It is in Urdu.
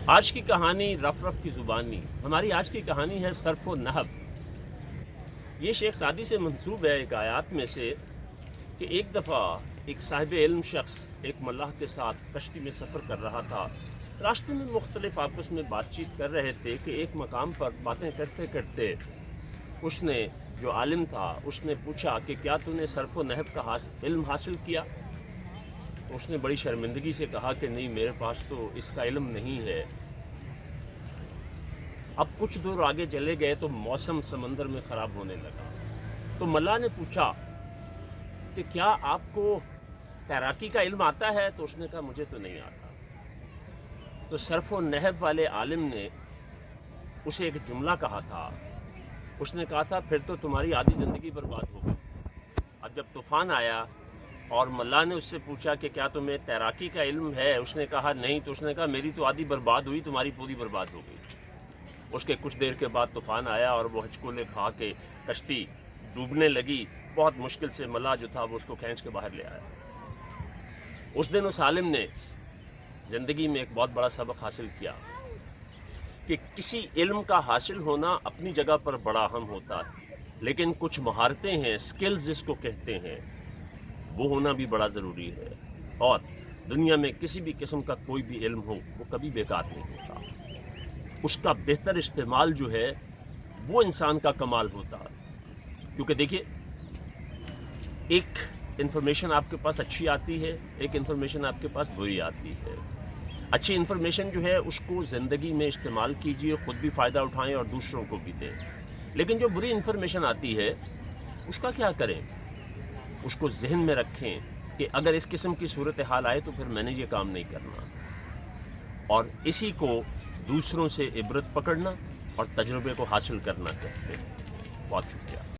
آج کی کہانی رف رف کی زبانی. ہماری آج کی کہانی ہے صرف و نحو. یہ شیخ سعدی سے منسوب ہے ایک آیات میں سے کہ ایک دفعہ ایک صاحب علم شخص ایک ملاح کے ساتھ کشتی میں سفر کر رہا تھا. راستے میں مختلف آپس میں بات چیت کر رہے تھے کہ ایک مقام پر باتیں کرتے کرتے اس نے جو عالم تھا اس نے پوچھا کہ کیا تو نے صرف و نحو کا علم حاصل کیا؟ تو اس نے بڑی شرمندگی سے کہا کہ نہیں، میرے پاس تو اس کا علم نہیں ہے. اب کچھ دور آگے چلے گئے تو موسم سمندر میں خراب ہونے لگا. تو ملا نے پوچھا کہ کیا آپ کو تیراکی کا علم آتا ہے؟ تو اس نے کہا مجھے تو نہیں آتا. تو صرف و نحو والے عالم نے اسے ایک جملہ کہا تھا. اس نے کہا تھا پھر تو تمہاری آدھی زندگی برباد ہو گئی. اب جب طوفان آیا اور ملا نے اس سے پوچھا کہ کیا تمہیں تیراکی کا علم ہے؟ اس نے کہا نہیں. تو اس نے کہا میری تو آدھی برباد ہوئی، تمہاری پوری برباد ہو گئی. اس کے کچھ دیر کے بعد طوفان آیا اور وہ ہچکولے کھا کے کشتی ڈوبنے لگی. بہت مشکل سے ملا جو تھا وہ اس کو کھینچ کے باہر لے آیا. اس دن اس عالم نے زندگی میں ایک بہت بڑا سبق حاصل کیا کہ کسی علم کا حاصل ہونا اپنی جگہ پر بڑا اہم ہوتا ہے، لیکن کچھ مہارتیں ہیں، سکلز جس کو کہتے ہیں، وہ ہونا بھی بڑا ضروری ہے. اور دنیا میں کسی بھی قسم کا کوئی بھی علم ہو وہ کبھی بیکار نہیں ہوتا. اس کا بہتر استعمال جو ہے وہ انسان کا کمال ہوتا ہے. کیونکہ دیکھیے، ایک انفارمیشن آپ کے پاس اچھی آتی ہے، ایک انفارمیشن آپ کے پاس بری آتی ہے. اچھی انفارمیشن جو ہے اس کو زندگی میں استعمال کیجئے، خود بھی فائدہ اٹھائیں اور دوسروں کو بھی دیں. لیکن جو بری انفارمیشن آتی ہے اس کا کیا کریں؟ اس کو ذہن میں رکھیں کہ اگر اس قسم کی صورتحال آئے تو پھر میں نے یہ کام نہیں کرنا. اور اسی کو دوسروں سے عبرت پکڑنا اور تجربے کو حاصل کرنا کہتے ہیں. بہت شکریہ.